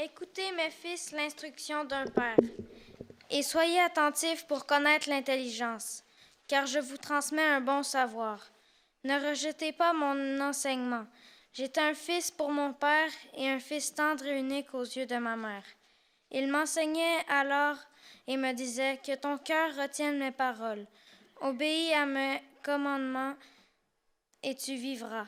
Écoutez, mes fils, l'instruction d'un père, et soyez attentifs pour connaître l'intelligence, car je vous transmets un bon savoir. Ne rejetez pas mon enseignement. J'étais un fils pour mon père et un fils tendre et unique aux yeux de ma mère. Il m'enseignait alors et me disait que ton cœur retienne mes paroles. Obéis à mes commandements et tu vivras.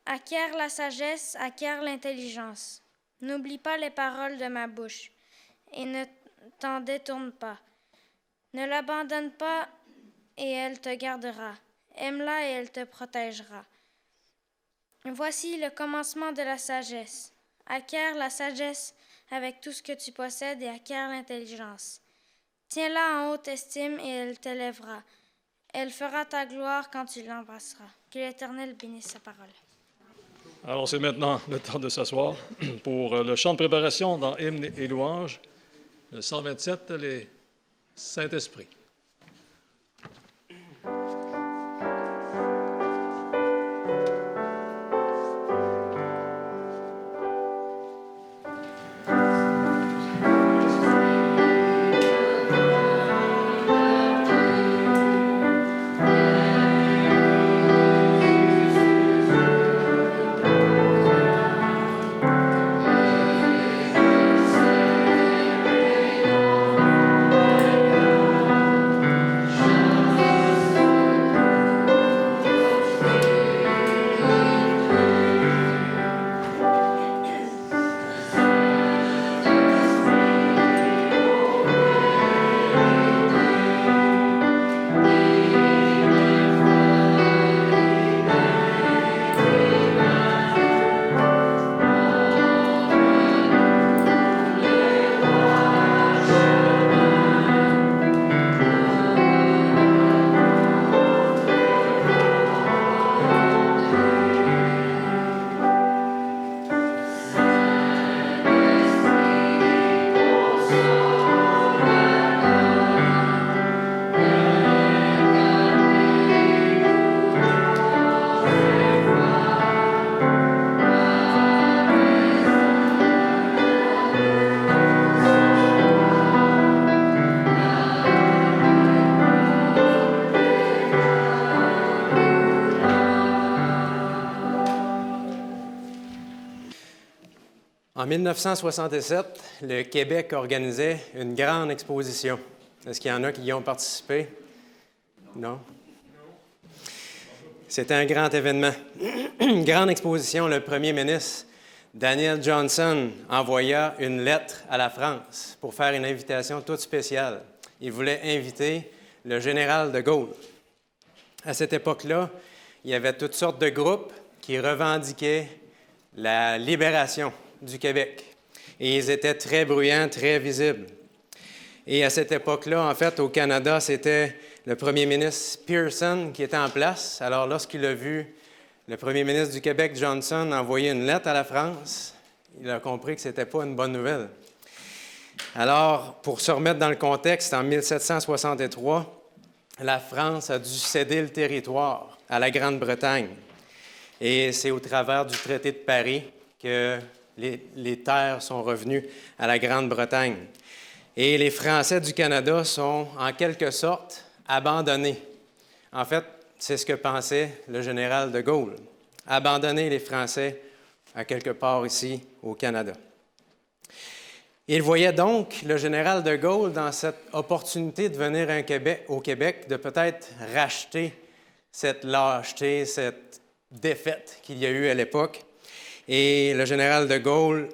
Acquiers la sagesse, acquiers l'intelligence. N'oublie pas les paroles de ma bouche et ne t'en détourne pas. Ne l'abandonne pas et elle te gardera. Aime-la et elle te protégera. Voici le commencement de la sagesse. Acquiers la sagesse avec tout ce que tu possèdes et acquiers l'intelligence. Tiens-la en haute estime et elle t'élèvera. Elle fera ta gloire quand tu l'embrasseras. Que l'Éternel bénisse sa parole. Alors, c'est maintenant le temps de s'asseoir pour le chant de préparation dans Hymnes et louanges, le 127, les Saint-Esprit. En 1967, le Québec organisait une grande exposition. Est-ce qu'il y en a qui y ont participé? Non? C'était un grand événement. Une grande exposition. Le premier ministre, Daniel Johnson, envoya une lettre à la France pour faire une invitation toute spéciale. Il voulait inviter le général de Gaulle. À cette époque-là, il y avait toutes sortes de groupes qui revendiquaient la libération du Québec. Et ils étaient très bruyants, très visibles. Et à cette époque-là, en fait, au Canada, c'était le premier ministre Pearson qui était en place. Alors, lorsqu'il a vu le premier ministre du Québec, Johnson, envoyer une lettre à la France, il a compris que ce n'était pas une bonne nouvelle. Alors, pour se remettre dans le contexte, en 1763, la France a dû céder le territoire à la Grande-Bretagne. Et c'est au travers du traité de Paris que les terres sont revenues à la Grande-Bretagne. Et les Français du Canada sont, en quelque sorte, abandonnés. En fait, c'est ce que pensait le général de Gaulle. Abandonner les Français à quelque part ici au Canada. Il voyait donc le général de Gaulle dans cette opportunité de venir au Québec, de peut-être racheter cette lâcheté, cette défaite qu'il y a eu à l'époque. Et le général de Gaulle,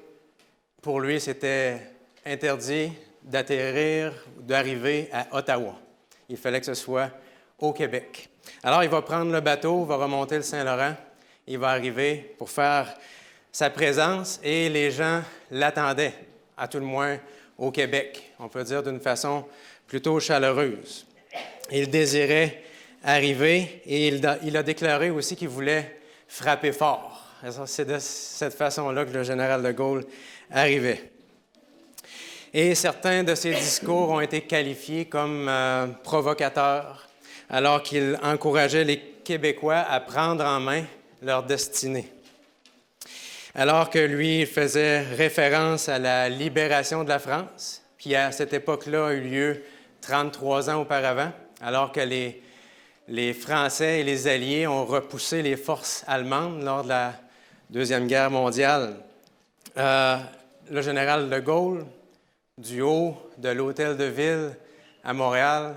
pour lui, c'était interdit d'atterrir, d'arriver à Ottawa. Il fallait que ce soit au Québec. Alors, il va prendre le bateau, va remonter le Saint-Laurent il va arriver pour faire sa présence et les gens l'attendaient, à tout le moins au Québec, on peut dire d'une façon plutôt chaleureuse. Il désirait arriver et il a déclaré aussi qu'il voulait frapper fort. C'est de cette façon-là que le général de Gaulle arrivait. Et certains de ses discours ont été qualifiés comme provocateurs, alors qu'il encourageait les Québécois à prendre en main leur destinée. Alors que lui faisait référence à la libération de la France, qui à cette époque-là a eu lieu 33 ans auparavant, alors que les Français et les Alliés ont repoussé les forces allemandes lors de la Deuxième Guerre mondiale. Le général de Gaulle, du haut de l'Hôtel de Ville à Montréal,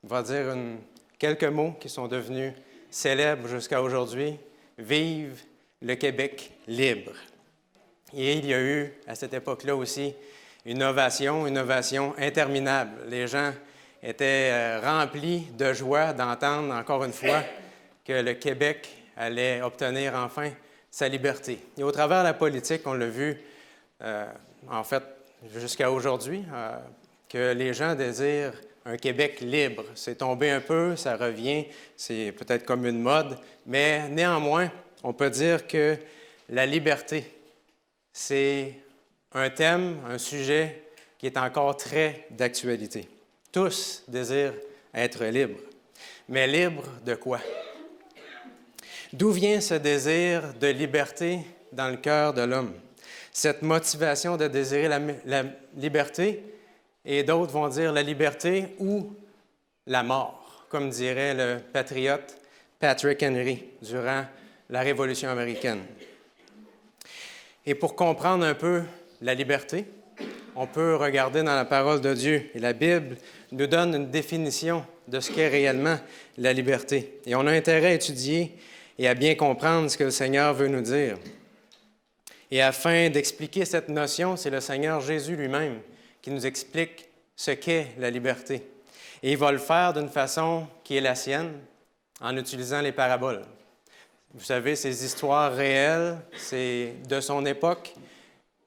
va dire quelques mots qui sont devenus célèbres jusqu'à aujourd'hui. « Vive le Québec libre ». Et il y a eu, à cette époque-là aussi, une ovation interminable. Les gens étaient remplis de joie d'entendre encore une fois que le Québec allait obtenir enfin sa liberté. Et au travers de la politique, on l'a vu, en fait, jusqu'à aujourd'hui, que les gens désirent un Québec libre. C'est tombé un peu, ça revient, c'est peut-être comme une mode, mais néanmoins, on peut dire que la liberté, c'est un thème, un sujet qui est encore très d'actualité. Tous désirent être libres. Mais libres de quoi? D'où vient ce désir de liberté dans le cœur de l'homme? Cette motivation de désirer la liberté, et d'autres vont dire la liberté ou la mort, comme dirait le patriote Patrick Henry durant la Révolution américaine. Et pour comprendre un peu la liberté, on peut regarder dans la parole de Dieu. Et la Bible nous donne une définition de ce qu'est réellement la liberté. Et on a intérêt à étudier et à bien comprendre ce que le Seigneur veut nous dire. Et afin d'expliquer cette notion, c'est le Seigneur Jésus lui-même qui nous explique ce qu'est la liberté. Et il va le faire d'une façon qui est la sienne, en utilisant les paraboles. Vous savez, ces histoires réelles, c'est de son époque,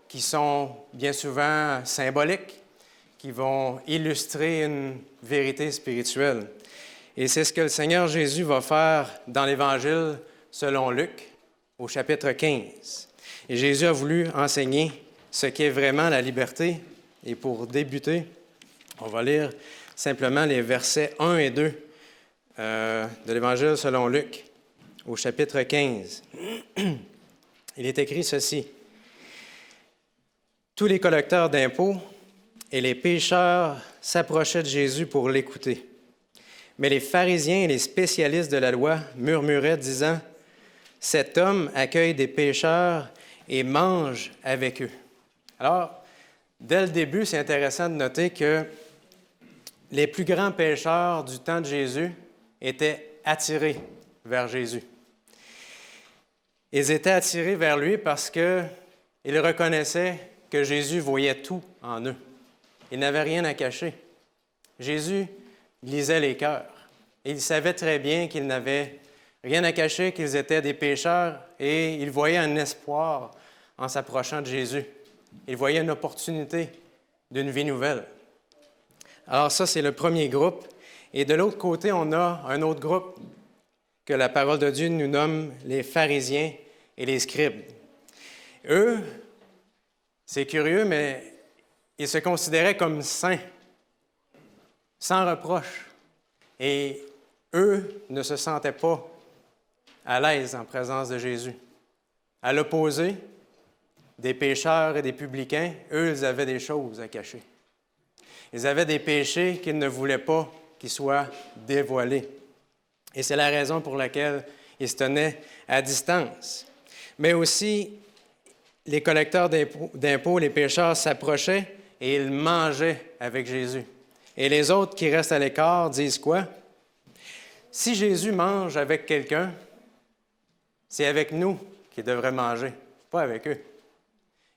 qui sont bien souvent symboliques, qui vont illustrer une vérité spirituelle. Et c'est ce que le Seigneur Jésus va faire dans l'Évangile selon Luc, au chapitre 15. Et Jésus a voulu enseigner ce qu'est vraiment la liberté. Et pour débuter, on va lire simplement les versets 1 et 2 de l'Évangile selon Luc, au chapitre 15. Il est écrit ceci. Tous les collecteurs d'impôts et les pécheurs s'approchaient de Jésus pour l'écouter. Mais les pharisiens et les spécialistes de la loi murmuraient, disant, « Cet homme accueille des pécheurs et mange avec eux. » Alors, dès le début, c'est intéressant de noter que les plus grands pécheurs du temps de Jésus étaient attirés vers Jésus. Ils étaient attirés vers lui parce qu'ils reconnaissaient que Jésus voyait tout en eux. Il n'avait rien à cacher. Jésus lisait les cœurs. Et il savait très bien qu'ils n'avaient rien à cacher, qu'ils étaient des pécheurs, et il voyait un espoir en s'approchant de Jésus. Il voyait une opportunité d'une vie nouvelle. Alors ça, c'est le premier groupe. Et de l'autre côté, on a un autre groupe que la parole de Dieu nous nomme les pharisiens et les scribes. Eux, c'est curieux, mais ils se considéraient comme saints, sans reproche. Et eux ne se sentaient pas à l'aise en présence de Jésus. À l'opposé des pécheurs et des publicains, eux, ils avaient des choses à cacher. Ils avaient des péchés qu'ils ne voulaient pas qu'ils soient dévoilés. Et c'est la raison pour laquelle ils se tenaient à distance. Mais aussi, les collecteurs d'impôts, les pécheurs s'approchaient et ils mangeaient avec Jésus. Et les autres qui restent à l'écart disent quoi? Si Jésus mange avec quelqu'un, c'est avec nous qu'il devrait manger, pas avec eux.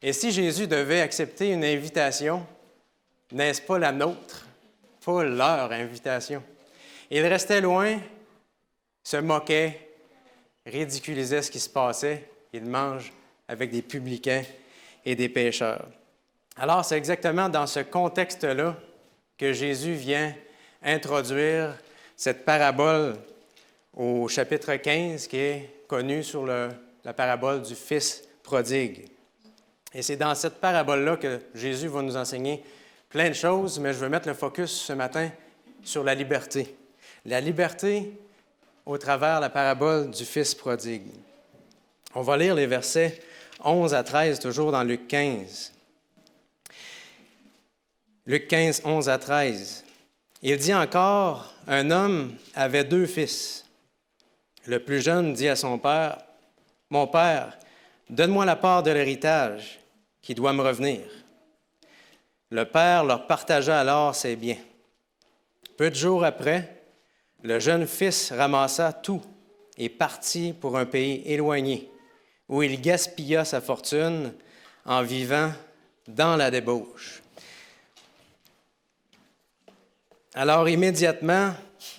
Et si Jésus devait accepter une invitation, n'est-ce pas la nôtre, pas leur invitation? Ils restaient loin, se moquaient, ridiculisait ce qui se passait. Il mange avec des publicains et des pécheurs. Alors, c'est exactement dans ce contexte-là que Jésus vient introduire cette parabole au chapitre 15, qui est connue sur la parabole du Fils prodigue. Et c'est dans cette parabole-là que Jésus va nous enseigner plein de choses, mais je veux mettre le focus ce matin sur la liberté. La liberté au travers la parabole du Fils prodigue. On va lire les versets 11 à 13, toujours dans Luc 15. Luc 15, 11 à 13. Il dit encore, un homme avait 2 fils. Le plus jeune dit à son père, « Mon père, donne-moi la part de l'héritage qui doit me revenir. » Le père leur partagea alors ses biens. Peu de jours après, le jeune fils ramassa tout et partit pour un pays éloigné, où il gaspilla sa fortune en vivant dans la débauche. Alors immédiatement,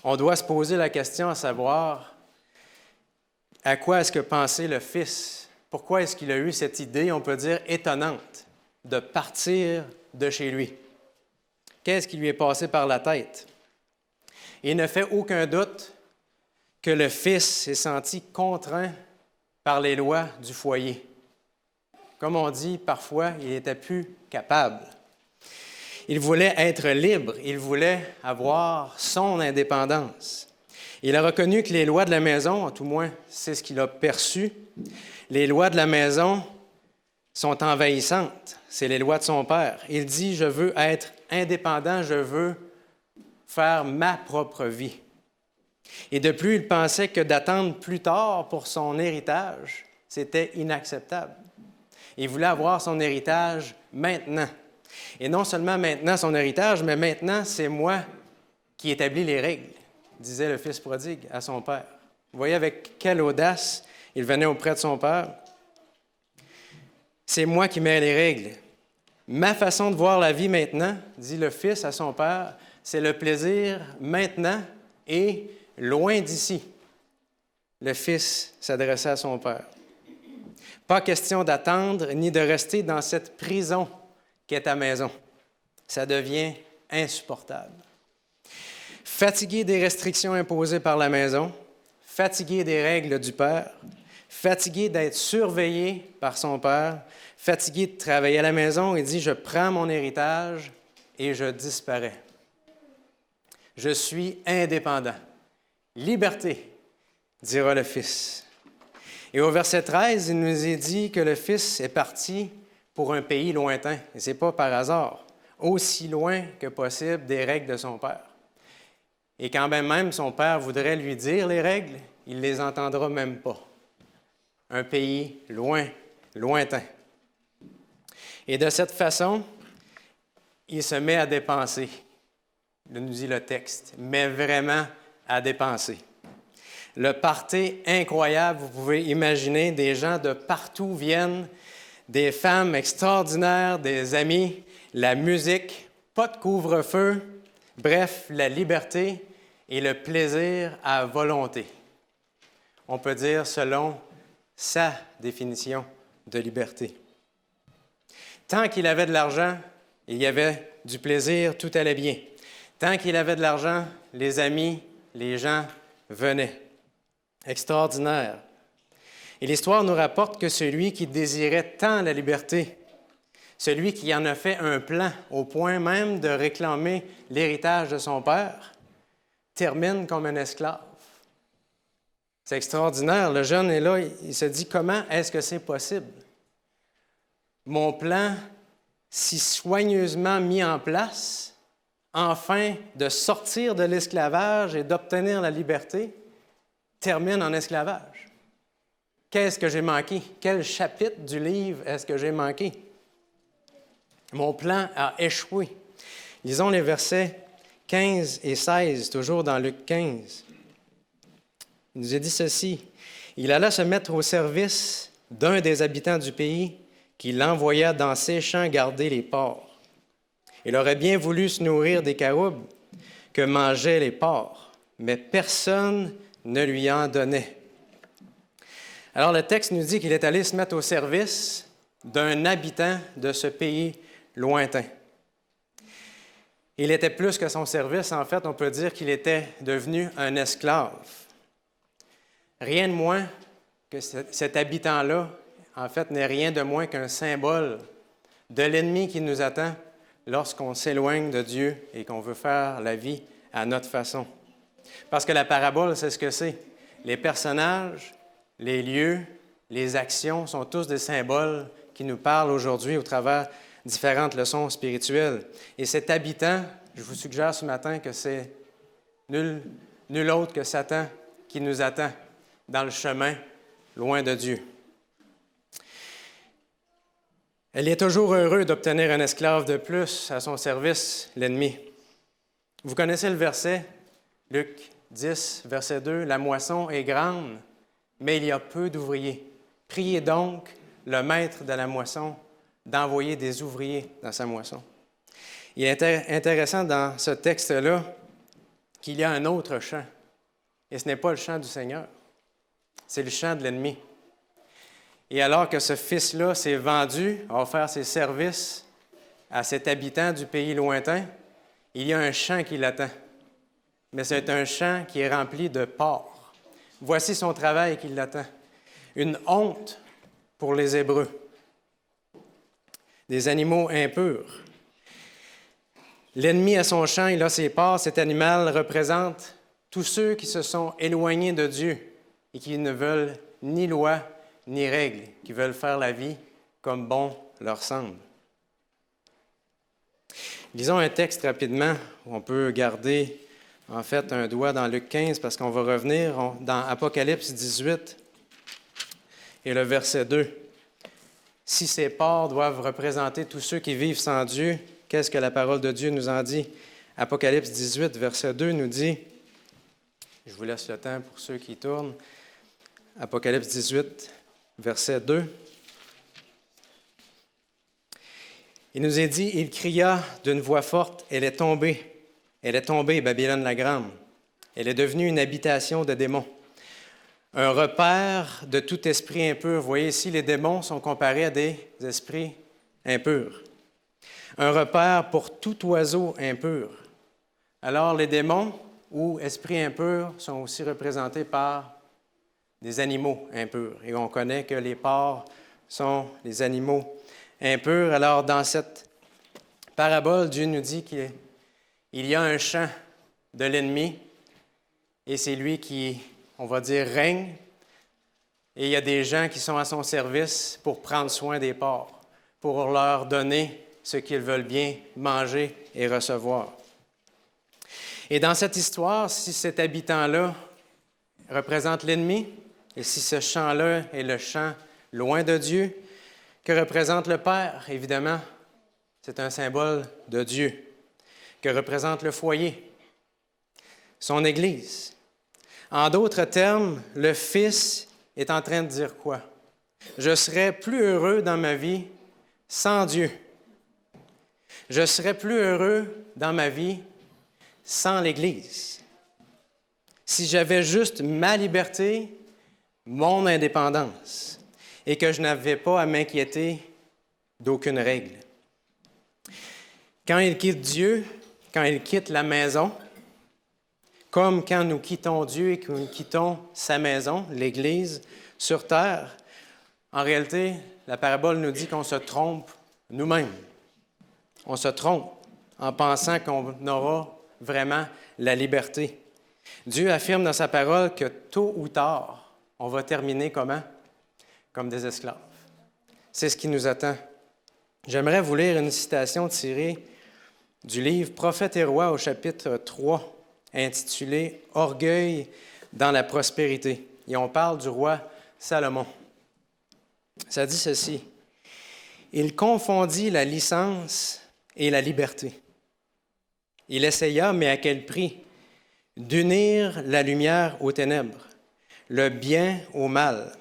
on doit se poser la question à savoir, à quoi est-ce que pensait le fils? Pourquoi est-ce qu'il a eu cette idée, on peut dire, étonnante, de partir de chez lui? Qu'est-ce qui lui est passé par la tête? Il ne fait aucun doute que le fils s'est senti contraint par les lois du foyer. Comme on dit, parfois, il n'était plus capable. Il voulait être libre, il voulait avoir son indépendance. Il a reconnu que les lois de la maison, à tout moins c'est ce qu'il a perçu, les lois de la maison sont envahissantes. C'est les lois de son père. Il dit, je veux être indépendant, je veux faire ma propre vie. Et de plus, il pensait que d'attendre plus tard pour son héritage, c'était inacceptable. Il voulait avoir son héritage maintenant. Et non seulement maintenant son héritage, mais maintenant, c'est moi qui établis les règles, disait le fils prodigue à son père. Vous voyez avec quelle audace il venait auprès de son père. C'est moi qui mets les règles. Ma façon de voir la vie maintenant, dit le fils à son père, c'est le plaisir maintenant et loin d'ici. Le fils s'adressait à son père. Pas question d'attendre ni de rester dans cette prison qu'est ta maison. Ça devient insupportable. Fatigué des restrictions imposées par la maison, fatigué des règles du père, fatigué d'être surveillé par son père, fatigué de travailler à la maison, il dit, je prends mon héritage et je disparais. Je suis indépendant. Liberté, dira le Fils. Et au verset 13, il nous est dit que le Fils est parti pour un pays lointain. Et ce n'est pas par hasard, aussi loin que possible des règles de son père. Et quand même son père voudrait lui dire les règles, il ne les entendra même pas. Un pays loin, lointain. Et de cette façon, il se met à dépenser. Il nous dit le texte, mais vraiment à dépenser. Le party incroyable, vous pouvez imaginer, des gens de partout viennent, des femmes extraordinaires, des amis, la musique, pas de couvre-feu, bref, la liberté et le plaisir à volonté. On peut dire selon sa définition de liberté. Tant qu'il avait de l'argent, il y avait du plaisir, tout allait bien. Tant qu'il avait de l'argent, les amis, les gens venaient. Extraordinaire. Et l'histoire nous rapporte que celui qui désirait tant la liberté, celui qui en a fait un plan au point même de réclamer l'héritage de son père, termine comme un esclave. C'est extraordinaire. Le jeune est là, il se dit, comment est-ce que c'est possible? Mon plan, si soigneusement mis en place, enfin de sortir de l'esclavage et d'obtenir la liberté, termine en esclavage. Qu'est-ce que j'ai manqué? Quel chapitre du livre est-ce que j'ai manqué? Mon plan a échoué. Lisons les versets 15 et 16, toujours dans Luc 15. Il nous a dit ceci. Il alla se mettre au service d'un des habitants du pays qui l'envoya dans ses champs garder les porcs. Il aurait bien voulu se nourrir des caroubes que mangeaient les porcs, mais personne ne lui en donnait. Alors le texte nous dit qu'il est allé se mettre au service d'un habitant de ce pays lointain. Il était plus que son service, en fait, on peut dire qu'il était devenu un esclave. Rien de moins que cet habitant-là, en fait, n'est rien de moins qu'un symbole de l'ennemi qui nous attend lorsqu'on s'éloigne de Dieu et qu'on veut faire la vie à notre façon. Parce que la parabole, c'est ce que c'est. Les personnages, les lieux, les actions sont tous des symboles qui nous parlent aujourd'hui au travers différentes leçons spirituelles. Et cet habitant, je vous suggère ce matin que c'est nul autre que Satan qui nous attend dans le chemin loin de Dieu. Elle est toujours heureux d'obtenir un esclave de plus à son service, l'ennemi. Vous connaissez le verset, Luc 10, verset 2, « La moisson est grande, mais il y a peu d'ouvriers. Priez donc le maître de la moisson d'envoyer des ouvriers dans sa moisson. » Il est intéressant dans ce texte-là qu'il y a un autre chant. Et ce n'est pas le chant du Seigneur, c'est le chant de l'ennemi. Et alors que ce fils-là s'est vendu, a offert ses services à cet habitant du pays lointain, il y a un chant qui l'attend. Mais c'est un chant qui est rempli de porcs. Voici son travail qui l'attend. Une honte pour les Hébreux. Des animaux impurs. L'ennemi a son chant, il a ses porcs. Cet animal représente tous ceux qui se sont éloignés de Dieu et qui ne veulent ni loi ni règles, qui veulent faire la vie comme bon leur semble. Lisons un texte rapidement où on peut garder en fait un doigt dans Luc 15 parce qu'on va revenir dans Apocalypse 18 et le verset 2. Si ces porcs doivent représenter tous ceux qui vivent sans Dieu, qu'est-ce que la parole de Dieu nous en dit? Apocalypse 18, verset 2 nous dit, je vous laisse le temps pour ceux qui tournent, Apocalypse 18, verset 2. Il nous est dit, il cria d'une voix forte, elle est tombée, Babylone la grande. Elle est devenue une habitation de démons. Un repère de tout esprit impur. Vous voyez ici, les démons sont comparés à des esprits impurs. Un repère pour tout oiseau impur. Alors, les démons ou esprits impurs sont aussi représentés par des animaux impurs. Et on connaît que les porcs sont des animaux impurs. Alors, dans cette parabole, Dieu nous dit qu'il y a un chant de l'ennemi et c'est lui qui, on va dire, règne. Et il y a des gens qui sont à son service pour prendre soin des porcs, pour leur donner ce qu'ils veulent bien manger et recevoir. Et dans cette histoire, si cet habitant-là représente l'ennemi, et si ce chant-là est le chant loin de Dieu, que représente le Père? Évidemment, c'est un symbole de Dieu. Que représente le foyer? Son Église. En d'autres termes, le Fils est en train de dire quoi? Je serais plus heureux dans ma vie sans Dieu. Je serais plus heureux dans ma vie sans l'Église. Si j'avais juste ma liberté, mon indépendance, et que je n'avais pas à m'inquiéter d'aucune règle. Quand il quitte Dieu, quand il quitte la maison, comme quand nous quittons Dieu et que nous quittons sa maison, l'Église, sur terre, en réalité, la parabole nous dit qu'on se trompe nous-mêmes. On se trompe en pensant qu'on aura vraiment la liberté. Dieu affirme dans sa parole que tôt ou tard, on va terminer comment? Comme des esclaves. C'est ce qui nous attend. J'aimerais vous lire une citation tirée du livre Prophètes et rois au chapitre 3, intitulé « Orgueil dans la prospérité ». Et on parle du roi Salomon. Ça dit ceci. « Il confondit la licence et la liberté. Il essaya, mais à quel prix? D'unir la lumière aux ténèbres, le bien au mal,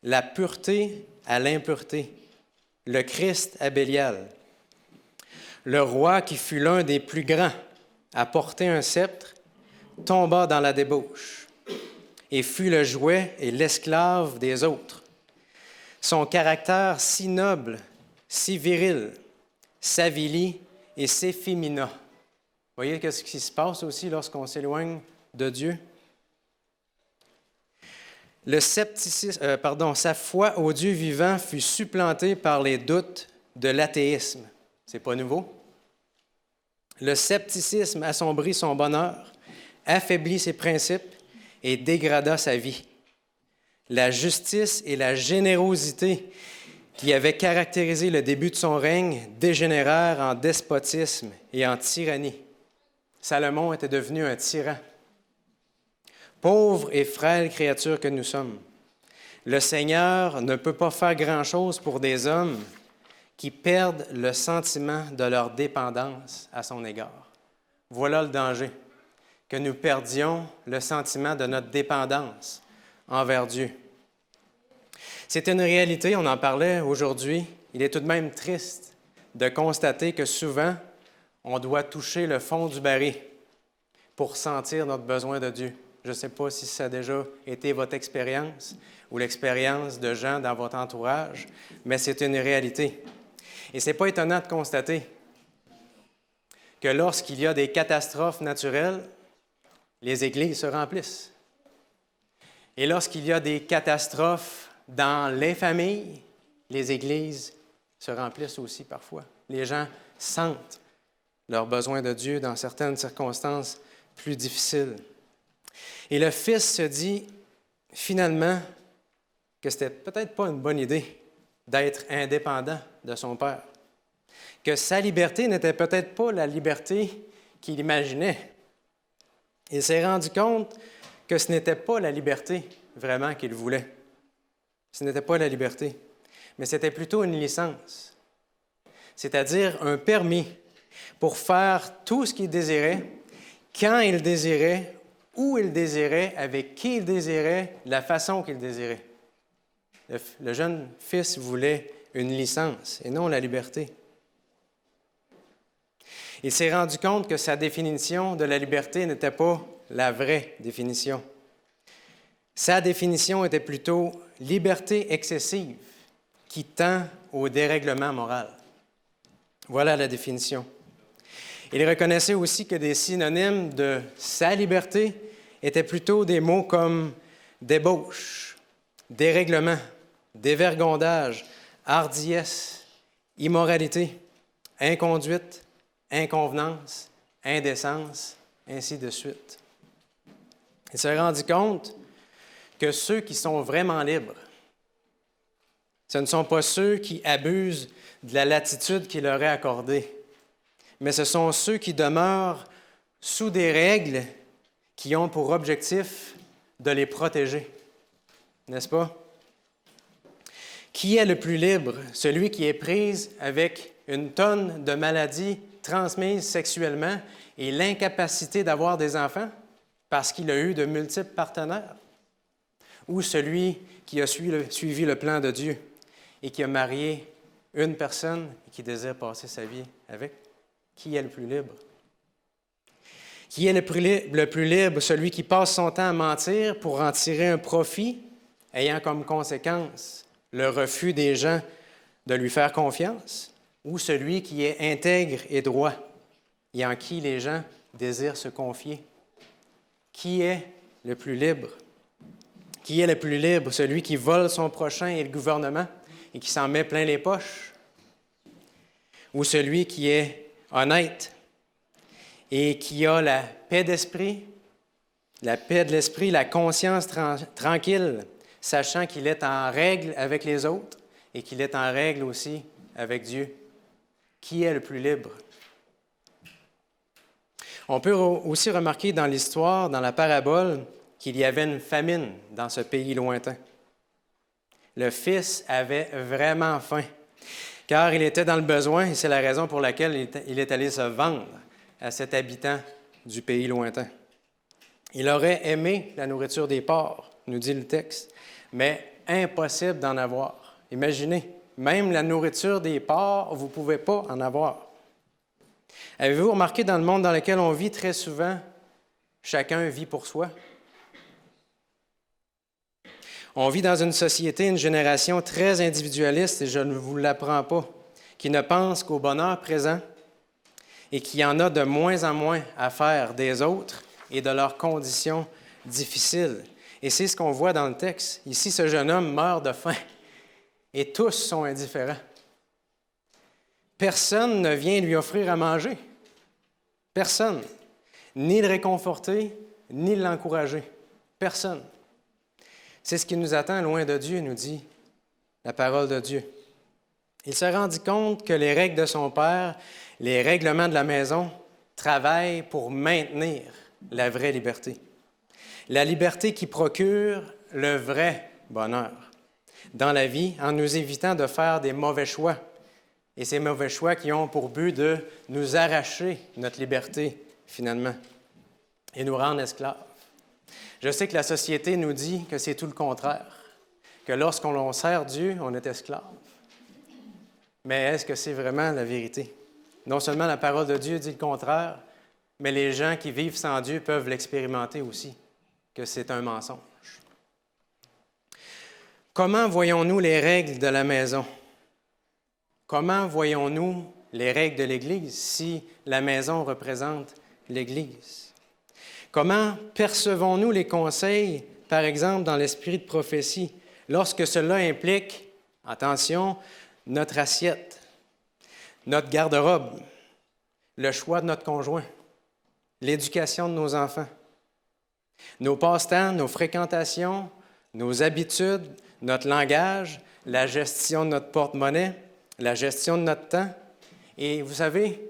la pureté à l'impureté, le Christ à Bélial. Le roi qui fut l'un des plus grands à porter un sceptre tomba dans la débauche et fut le jouet et l'esclave des autres. son caractère si noble, si viril, s'avilit et s'effémina. Vous voyez ce qui se passe aussi lorsqu'on s'éloigne de Dieu? Sa foi au Dieu vivant fut supplantée par les doutes de l'athéisme. C'est pas nouveau. Le scepticisme assombrit son bonheur, affaiblit ses principes et dégrada sa vie. La justice et la générosité qui avaient caractérisé le début de son règne dégénérèrent en despotisme et en tyrannie. Salomon était devenu un tyran. Pauvre et frêle créature que nous sommes, le Seigneur ne peut pas faire grand-chose pour des hommes qui perdent le sentiment de leur dépendance à son égard. Voilà le danger, que nous perdions le sentiment de notre dépendance envers Dieu. C'est une réalité, on en parlait aujourd'hui. Il est tout de même triste de constater que souvent, on doit toucher le fond du baril pour sentir notre besoin de Dieu. Je ne sais pas si ça a déjà été votre expérience ou l'expérience de gens dans votre entourage, mais c'est une réalité. Et ce n'est pas étonnant de constater que lorsqu'il y a des catastrophes naturelles, les églises se remplissent. Et lorsqu'il y a des catastrophes dans les familles, les églises se remplissent aussi parfois. Les gens sentent leur besoin de Dieu dans certaines circonstances plus difficiles. Et le fils se dit finalement que c'était peut-être pas une bonne idée d'être indépendant de son père, que sa liberté n'était peut-être pas la liberté qu'il imaginait. Il s'est rendu compte que ce n'était pas la liberté vraiment qu'il voulait. Ce n'était pas la liberté, mais c'était plutôt une licence, c'est-à-dire un permis pour faire tout ce qu'il désirait, quand il désirait, où il désirait, avec qui il désirait, de la façon qu'il désirait. Le jeune fils voulait une licence et non la liberté. Il s'est rendu compte que sa définition de la liberté n'était pas la vraie définition. Sa définition était plutôt liberté excessive qui tend au dérèglement moral. Voilà la définition. Il reconnaissait aussi que des synonymes de sa liberté étaient plutôt des mots comme débauche, dérèglement, dévergondage, hardiesse, immoralité, inconduite, inconvenance, indécence, ainsi de suite. Il s'est rendu compte que ceux qui sont vraiment libres, ce ne sont pas ceux qui abusent de la latitude qu'il leur est accordée, mais ce sont ceux qui demeurent sous des règles qui ont pour objectif de les protéger. N'est-ce pas? Qui est le plus libre? Celui qui est pris avec une tonne de maladies transmises sexuellement et l'incapacité d'avoir des enfants parce qu'il a eu de multiples partenaires? Ou celui qui a suivi le plan de Dieu et qui a marié une personne et qui désire passer sa vie avec? Qui est le plus libre? Qui est le plus libre? Celui qui passe son temps à mentir pour en tirer un profit, ayant comme conséquence le refus des gens de lui faire confiance, ou celui qui est intègre et droit et en qui les gens désirent se confier? Qui est le plus libre? Qui est le plus libre? Celui qui vole son prochain et le gouvernement et qui s'en met plein les poches? Ou celui qui est honnête et qui a la paix d'esprit, la paix de l'esprit, la conscience tranquille, sachant qu'il est en règle avec les autres et qu'il est en règle aussi avec Dieu? Qui est le plus libre? On peut aussi remarquer dans l'histoire, dans la parabole, qu'il y avait une famine dans ce pays lointain. Le fils avait vraiment faim, car il était dans le besoin, et c'est la raison pour laquelle il est allé se vendre à cet habitant du pays lointain. Il aurait aimé la nourriture des porcs, nous dit le texte, mais impossible d'en avoir. Imaginez, même la nourriture des porcs, vous ne pouvez pas en avoir. Avez-vous remarqué dans le monde dans lequel on vit très souvent, chacun vit pour soi? On vit dans une société, une génération très individualiste, et je ne vous l'apprends pas, qui ne pense qu'au bonheur présent et qui en a de moins en moins à faire des autres et de leurs conditions difficiles. Et c'est ce qu'on voit dans le texte. Ici, ce jeune homme meurt de faim et tous sont indifférents. Personne ne vient lui offrir à manger. Personne. Ni le réconforter, ni l'encourager. Personne. C'est ce qui nous attend loin de Dieu, nous dit la parole de Dieu. Il se rendit compte que les règles de son père, les règlements de la maison, travaillent pour maintenir la vraie liberté. La liberté qui procure le vrai bonheur dans la vie en nous évitant de faire des mauvais choix. Et ces mauvais choix qui ont pour but de nous arracher notre liberté, finalement, et nous rendre esclaves. Je sais que la société nous dit que c'est tout le contraire, que lorsqu'on sert Dieu, on est esclave. Mais est-ce que c'est vraiment la vérité? Non seulement la parole de Dieu dit le contraire, mais les gens qui vivent sans Dieu peuvent l'expérimenter aussi, que c'est un mensonge. Comment voyons-nous les règles de la maison? Comment voyons-nous les règles de l'Église si la maison représente l'Église? Comment percevons-nous les conseils, par exemple, dans l'esprit de prophétie, lorsque cela implique, attention, notre assiette, notre garde-robe, le choix de notre conjoint, l'éducation de nos enfants, nos passe-temps, nos fréquentations, nos habitudes, notre langage, la gestion de notre porte-monnaie, la gestion de notre temps. Et vous savez,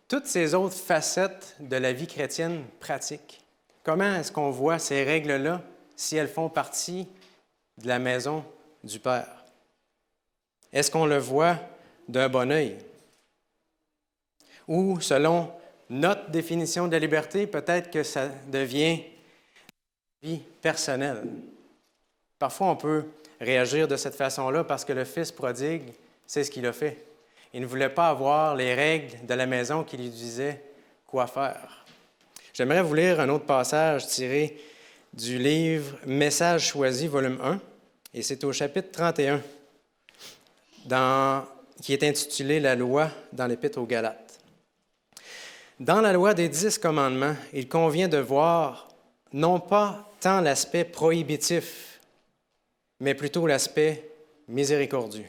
toutes ces autres facettes de la vie chrétienne pratique. Comment est-ce qu'on voit ces règles-là si elles font partie de la maison du Père? Est-ce qu'on le voit d'un bon œil? Ou, selon notre définition de la liberté, peut-être que ça devient vie personnelle. Parfois, on peut réagir de cette façon-là parce que le fils prodigue, c'est ce qu'il a fait. Il ne voulait pas avoir les règles de la maison qui lui disaient quoi faire. J'aimerais vous lire un autre passage tiré du livre « Messages choisis », volume 1, et c'est au chapitre 31, qui est intitulé « La loi dans l'Épître aux Galates ». Dans la loi des 10 commandements, il convient de voir non pas tant l'aspect prohibitif, mais plutôt l'aspect miséricordieux.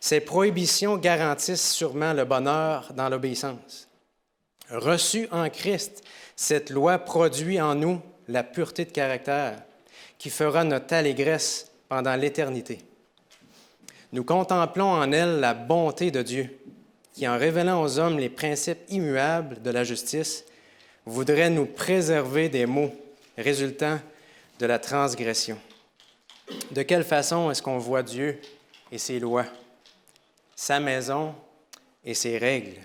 Ces prohibitions garantissent sûrement le bonheur dans l'obéissance. Reçue en Christ, cette loi produit en nous la pureté de caractère qui fera notre allégresse pendant l'éternité. Nous contemplons en elle la bonté de Dieu qui, en révélant aux hommes les principes immuables de la justice, voudrait nous préserver des maux résultant de la transgression. De quelle façon est-ce qu'on voit Dieu et ses lois, sa maison et ses règles?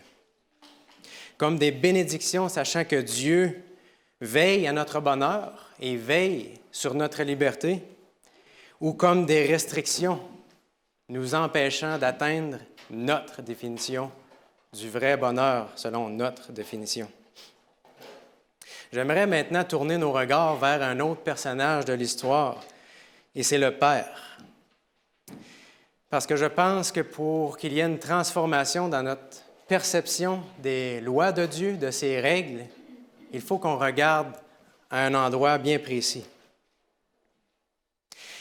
Comme des bénédictions, sachant que Dieu veille à notre bonheur et veille sur notre liberté, ou comme des restrictions nous empêchant d'atteindre notre définition du vrai bonheur selon notre définition. J'aimerais maintenant tourner nos regards vers un autre personnage de l'histoire, et c'est le Père. Parce que je pense que pour qu'il y ait une transformation dans notre perception des lois de Dieu, de ses règles, il faut qu'on regarde à un endroit bien précis.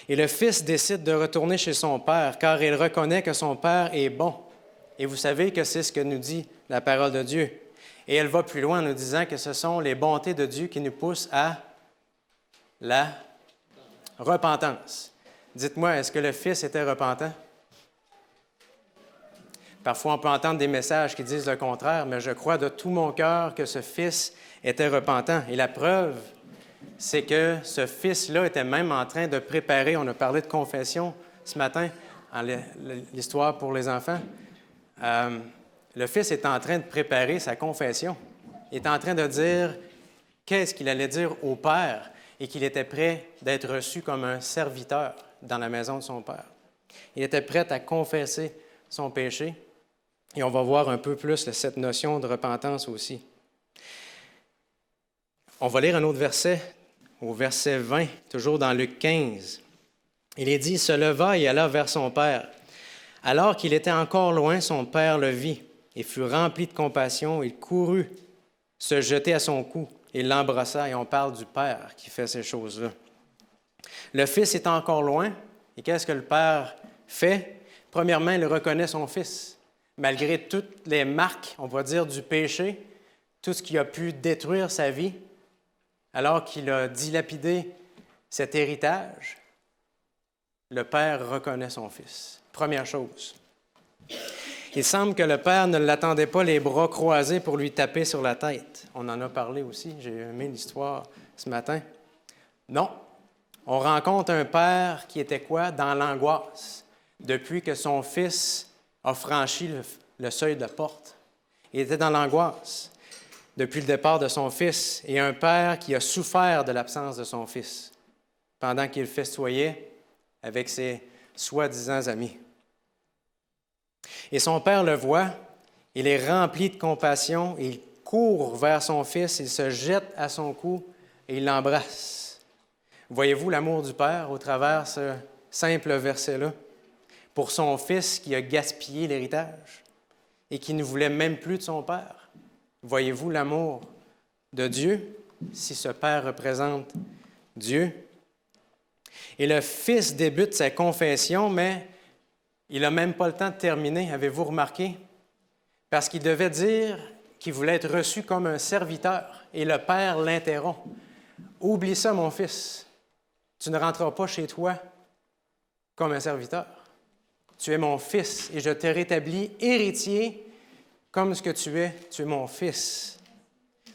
Et le Fils décide de retourner chez son Père, car il reconnaît que son Père est bon. Et vous savez que c'est ce que nous dit la parole de Dieu. Et elle va plus loin en nous disant que ce sont les bontés de Dieu qui nous poussent à la repentance. Dites-moi, est-ce que le Fils était repentant? Parfois, on peut entendre des messages qui disent le contraire, mais je crois de tout mon cœur que ce Fils était repentant. Et la preuve, c'est que ce Fils-là était même en train de préparer, on a parlé de confession ce matin, l'histoire pour les enfants. Le Fils est en train de préparer sa confession. Il est en train de dire qu'est-ce qu'il allait dire au Père et qu'il était prêt d'être reçu comme un serviteur dans la maison de son Père. Il était prêt à confesser son péché. Et on va voir un peu plus cette notion de repentance aussi. On va lire un autre verset, au verset 20, toujours dans Luc 15. Il est dit, il se leva et alla vers son père. Alors qu'il était encore loin, son père le vit et fut rempli de compassion. Il courut se jeter à son cou et l'embrassa. Et on parle du père qui fait ces choses-là. Le fils est encore loin. Et qu'est-ce que le père fait? Premièrement, il reconnaît son fils. Malgré toutes les marques, on va dire, du péché, tout ce qui a pu détruire sa vie, alors qu'il a dilapidé cet héritage, le père reconnaît son fils. Première chose. Il semble que le père ne l'attendait pas les bras croisés pour lui taper sur la tête. On en a parlé aussi, j'ai aimé l'histoire ce matin. Non, on rencontre un père qui était quoi? Dans l'angoisse, depuis que son fils a franchi le seuil de la porte. Il était dans l'angoisse depuis le départ de son fils, et un père qui a souffert de l'absence de son fils pendant qu'il festoyait avec ses soi-disant amis. Et son père le voit, il est rempli de compassion, il court vers son fils, il se jette à son cou et il l'embrasse. Voyez-vous l'amour du père au travers ce simple verset-là pour son fils qui a gaspillé l'héritage et qui ne voulait même plus de son père? Voyez-vous l'amour de Dieu si ce père représente Dieu? Et le fils débute sa confession, mais il n'a même pas le temps de terminer, avez-vous remarqué? Parce qu'il devait dire qu'il voulait être reçu comme un serviteur. Et le père l'interrompt. « Oublie ça, mon fils. Tu ne rentreras pas chez toi comme un serviteur. Tu es mon fils et je te rétablis héritier comme ce que tu es mon fils. »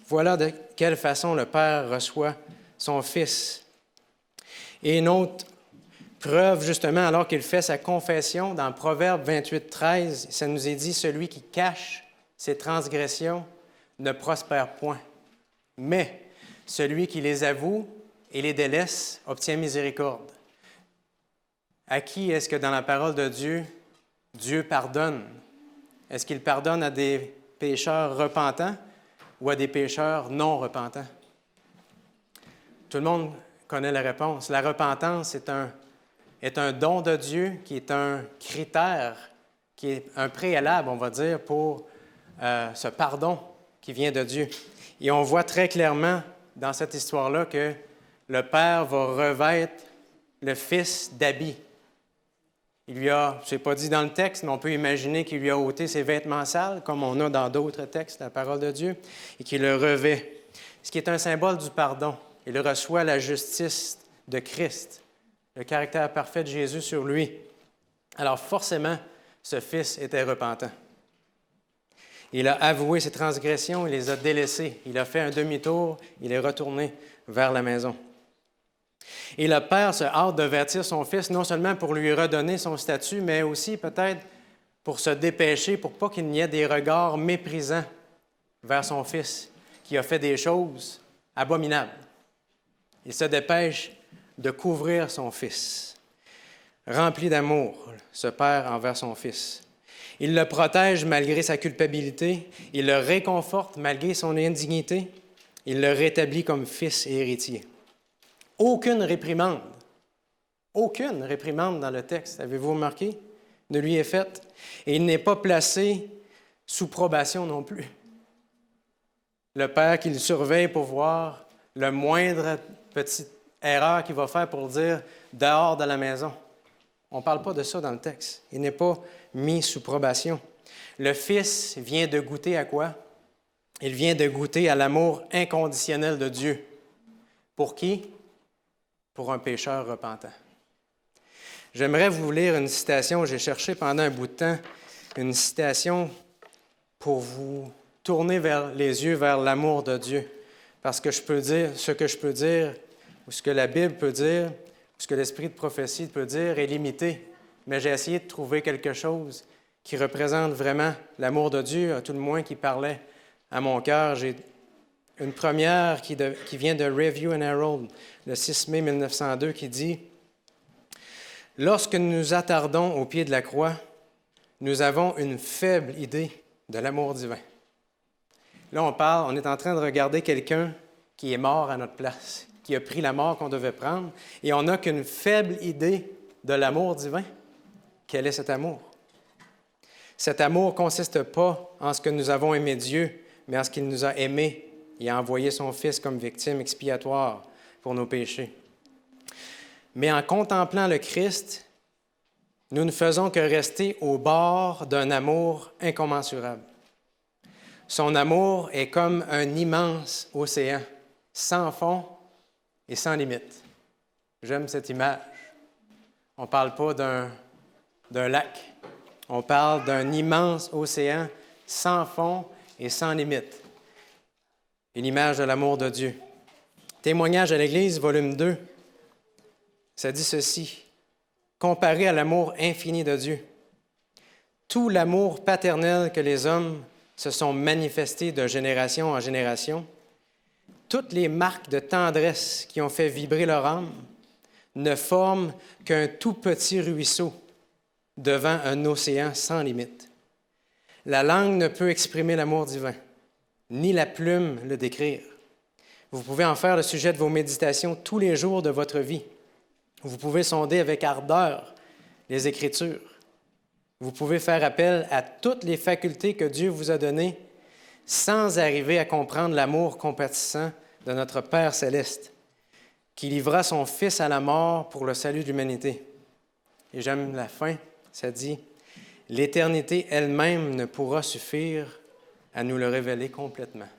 Voilà de quelle façon le père reçoit son fils. Et une autre preuve, justement, alors qu'il fait sa confession, dans Proverbe 28, 13, ça nous est dit, « Celui qui cache ses transgressions ne prospère point, mais celui qui les avoue et les délaisse obtient miséricorde. » À qui est-ce que dans la parole de Dieu, Dieu pardonne? Est-ce qu'il pardonne à des pécheurs repentants ou à des pécheurs non repentants? Tout le monde connaît la réponse. La repentance est un don de Dieu qui est un critère, qui est un préalable, on va dire, pour ce pardon qui vient de Dieu. Et on voit très clairement dans cette histoire-là que le Père va revêtre le Fils d'habits. Il lui a, je n'ai pas dit dans le texte, mais on peut imaginer qu'il lui a ôté ses vêtements sales, comme on a dans d'autres textes, la parole de Dieu, et qu'il le revêt, ce qui est un symbole du pardon. Il reçoit la justice de Christ, le caractère parfait de Jésus sur lui. Alors forcément, ce Fils était repentant. Il a avoué ses transgressions, il les a délaissées. Il a fait un demi-tour, il est retourné vers la maison. Et le Père se hâte de vertir son Fils, non seulement pour lui redonner son statut, mais aussi peut-être pour se dépêcher, pour pas qu'il n'y ait des regards méprisants vers son Fils, qui a fait des choses abominables. Il se dépêche de couvrir son Fils. Rempli d'amour, ce Père envers son Fils. Il le protège malgré sa culpabilité, il le réconforte malgré son indignité, il le rétablit comme fils et héritier. Aucune réprimande dans le texte, avez-vous remarqué, ne lui est faite, et il n'est pas placé sous probation non plus. Le Père qui le surveille pour voir le moindre petite erreur qu'il va faire pour dire « dehors de la maison ». On ne parle pas de ça dans le texte. Il n'est pas mis sous probation. Le Fils vient de goûter à quoi? Il vient de goûter à l'amour inconditionnel de Dieu. Pour qui? Pour un pécheur repentant. J'aimerais vous lire une citation. J'ai cherché pendant un bout de temps une citation pour vous tourner les yeux vers l'amour de Dieu. Parce que je peux dire ce que je peux dire, ou ce que la Bible peut dire, ce que l'esprit de prophétie peut dire est limité, mais j'ai essayé de trouver quelque chose qui représente vraiment l'amour de Dieu, à tout le moins qui parlait à mon cœur. J'ai une première qui vient de Review and Herald, le 6 mai 1902, qui dit « Lorsque nous nous attardons au pied de la croix, nous avons une faible idée de l'amour divin. » Là, on est en train de regarder quelqu'un qui est mort à notre place, qui a pris la mort qu'on devait prendre, et on n'a qu'une faible idée de l'amour divin. Quel est cet amour? Cet amour ne consiste pas en ce que nous avons aimé Dieu, mais en ce qu'il nous a aimés et a envoyé son Fils comme victime expiatoire pour nos péchés. Mais en contemplant le Christ, nous ne faisons que rester au bord d'un amour incommensurable. Son amour est comme un immense océan, sans fond et sans limite. J'aime cette image. On ne parle pas d'un lac. On parle d'un immense océan sans fond et sans limite. Une image de l'amour de Dieu. Témoignage à l'Église, volume 2, ça dit ceci. Comparé à l'amour infini de Dieu, tout l'amour paternel que les hommes se sont manifestés de génération en génération, toutes les marques de tendresse qui ont fait vibrer leur âme, ne forment qu'un tout petit ruisseau devant un océan sans limite. La langue ne peut exprimer l'amour divin, ni la plume le décrire. Vous pouvez en faire le sujet de vos méditations tous les jours de votre vie. Vous pouvez sonder avec ardeur les Écritures. Vous pouvez faire appel à toutes les facultés que Dieu vous a données sans arriver à comprendre l'amour compatissant de notre Père céleste, qui livra son Fils à la mort pour le salut de l'humanité. Et j'aime la fin, ça dit « L'éternité elle-même ne pourra suffire à nous le révéler complètement. »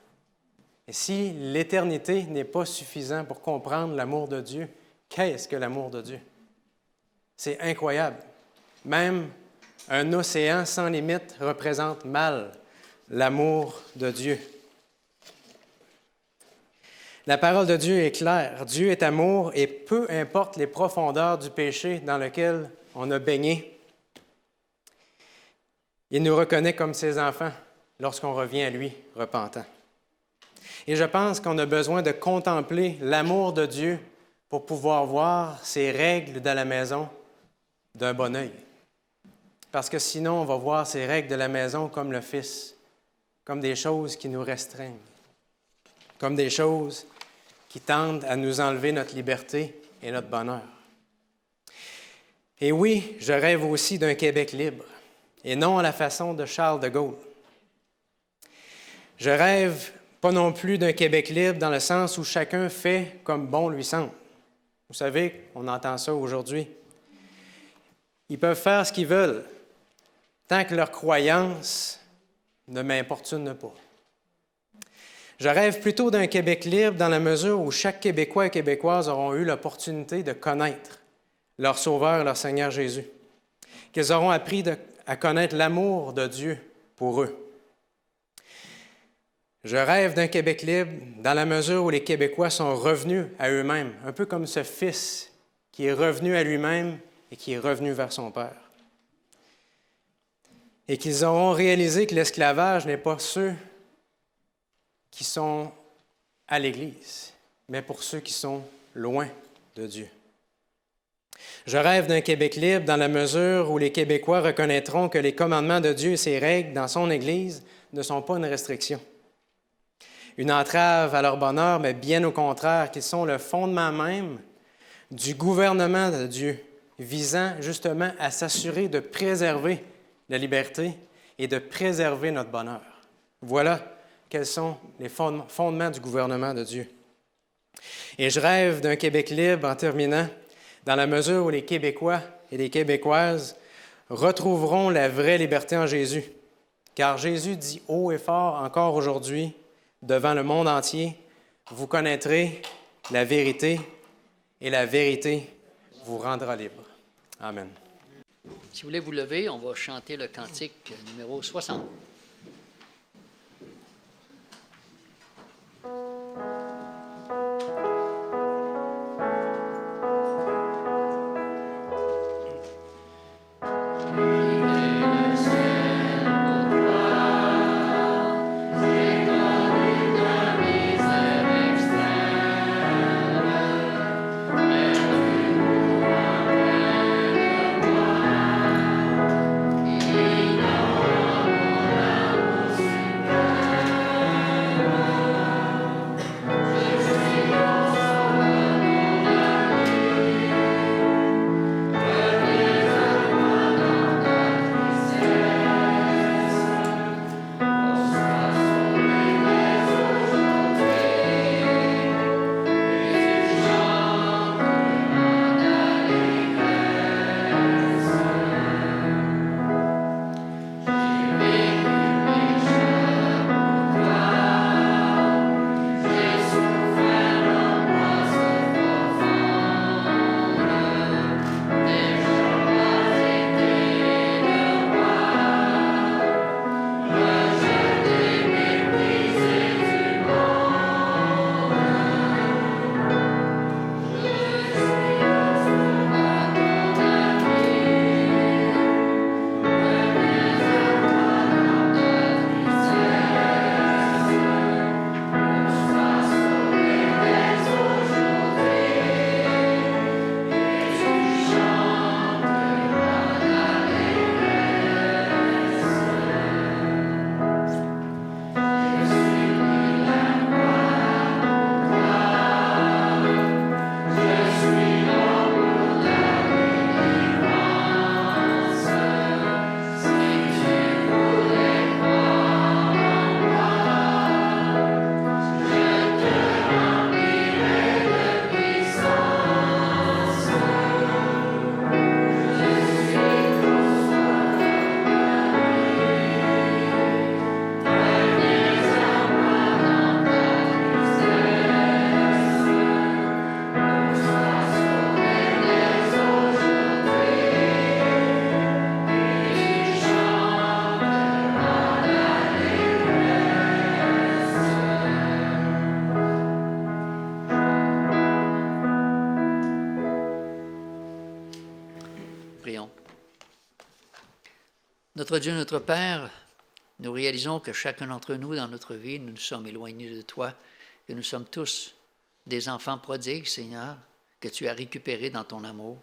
Et si l'éternité n'est pas suffisant pour comprendre l'amour de Dieu, qu'est-ce que l'amour de Dieu? C'est incroyable. Même un océan sans limite représente mal l'amour de Dieu. La parole de Dieu est claire. Dieu est amour et peu importe les profondeurs du péché dans lequel on a baigné, il nous reconnaît comme ses enfants lorsqu'on revient à lui repentant. Et je pense qu'on a besoin de contempler l'amour de Dieu pour pouvoir voir ses règles de la maison d'un bon œil. Parce que sinon, on va voir ces règles de la maison comme le Fils, comme des choses qui nous restreignent, comme des choses qui tendent à nous enlever notre liberté et notre bonheur. Et oui, je rêve aussi d'un Québec libre, et non à la façon de Charles de Gaulle. Je rêve pas non plus d'un Québec libre dans le sens où chacun fait comme bon lui semble. Vous savez, on entend ça aujourd'hui. Ils peuvent faire ce qu'ils veulent, tant que leur croyance ne m'importune pas. Je rêve plutôt d'un Québec libre dans la mesure où chaque Québécois et Québécoise auront eu l'opportunité de connaître leur Sauveur, leur Seigneur Jésus, qu'ils auront appris à connaître l'amour de Dieu pour eux. Je rêve d'un Québec libre dans la mesure où les Québécois sont revenus à eux-mêmes, un peu comme ce Fils qui est revenu à lui-même et qui est revenu vers son Père. Et qu'ils auront réalisé que l'esclavage n'est pas ceux qui sont à l'Église, mais pour ceux qui sont loin de Dieu. Je rêve d'un Québec libre dans la mesure où les Québécois reconnaîtront que les commandements de Dieu et ses règles dans son Église ne sont pas une restriction, une entrave à leur bonheur, mais bien au contraire, qu'ils sont le fondement même du gouvernement de Dieu, visant justement à s'assurer de préserver la liberté et de préserver notre bonheur. Voilà quels sont les fondements du gouvernement de Dieu. Et je rêve d'un Québec libre, en terminant, dans la mesure où les Québécois et les Québécoises retrouveront la vraie liberté en Jésus. Car Jésus dit haut et fort encore aujourd'hui, devant le monde entier, vous connaîtrez la vérité et la vérité vous rendra libre. Amen. Si vous voulez vous lever, on va chanter le cantique numéro 60. Amen. Notre Dieu, notre Père, nous réalisons que chacun d'entre nous, dans notre vie, nous nous sommes éloignés de toi, que nous sommes tous des enfants prodigues, Seigneur, que tu as récupérés dans ton amour.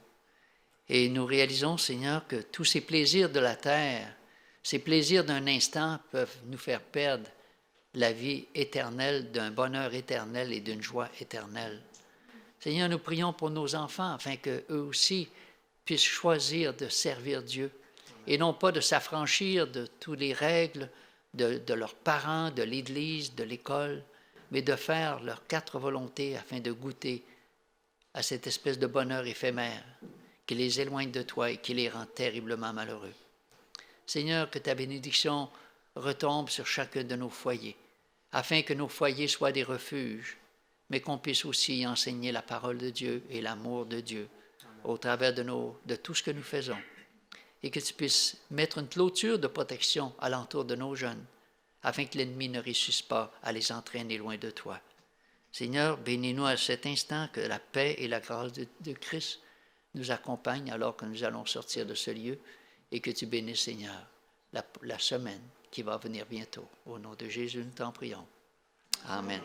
Et nous réalisons, Seigneur, que tous ces plaisirs de la terre, ces plaisirs d'un instant peuvent nous faire perdre la vie éternelle, d'un bonheur éternel et d'une joie éternelle. Seigneur, nous prions pour nos enfants afin qu'eux aussi puissent choisir de servir Dieu et non pas de s'affranchir de toutes les règles de leurs parents, de l'Église, de l'école, mais de faire leurs 4 volontés afin de goûter à cette espèce de bonheur éphémère qui les éloigne de toi et qui les rend terriblement malheureux. Seigneur, que ta bénédiction retombe sur chacun de nos foyers, afin que nos foyers soient des refuges, mais qu'on puisse aussi enseigner la parole de Dieu et l'amour de Dieu au travers de tout ce que nous faisons, et que tu puisses mettre une clôture de protection alentour de nos jeunes, afin que l'ennemi ne réussisse pas à les entraîner loin de toi. Seigneur, bénis-nous à cet instant, que la paix et la grâce de Christ nous accompagnent alors que nous allons sortir de ce lieu, et que tu bénisses, Seigneur, la semaine qui va venir bientôt. Au nom de Jésus, nous t'en prions. Amen.